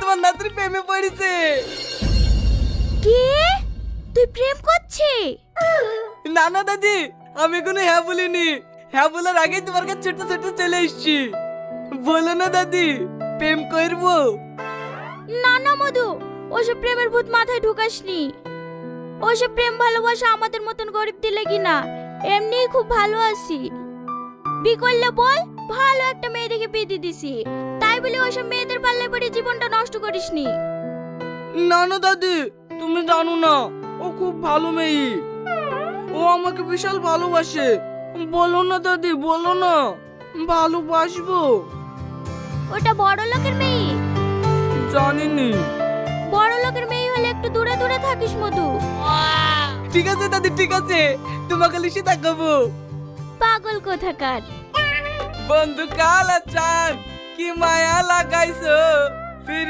তোমার নাতির প্রেমে পড়েছে। কি তুই প্রেম করছিস? না না দাদি, আমি কোনো হ্যাঁ বলিনি। হ্যাঁ বলার আগেই তোমার কাছে ছোট ছোট চলে এসছি। বলো না দাদি, প্রেম করবো? না না মধু, ওসব প্রেমের ভূত মাথায় ঢুকাসনি। ওসব প্রেম ভালোবাসা আমাদের মতন গরিব দিলে কি না, এমনিই খুব ভালো আছি। বি করলে বল, ভালো একটা মেয়ে দেখে বিয়ে দিয়ে দিছি, তাই বলে ওসব মেয়েদের পাল্লায় পড়ে জীবনটা নষ্ট করিসনি। না না দাদি, তুমি জানো না, ও খুব ভালো মেয়ে। ও আমাকে বিশাল ভালোবাসে। বলো না দাদি, বলো না, ভালোবাসবো। ওটা বড় লোকের মেয়ে। জানিনি। বড় লোকের মেয়ে হলে একটু দূরে দূরে থাকিস মধু। ঠিক আছে দাদি, ঠিক আছে, তোমাকে লিখে দেখাবো। পাগল কোথাকার। বন্ধু কালা চাঁদ কি মায়া লাগাইছো।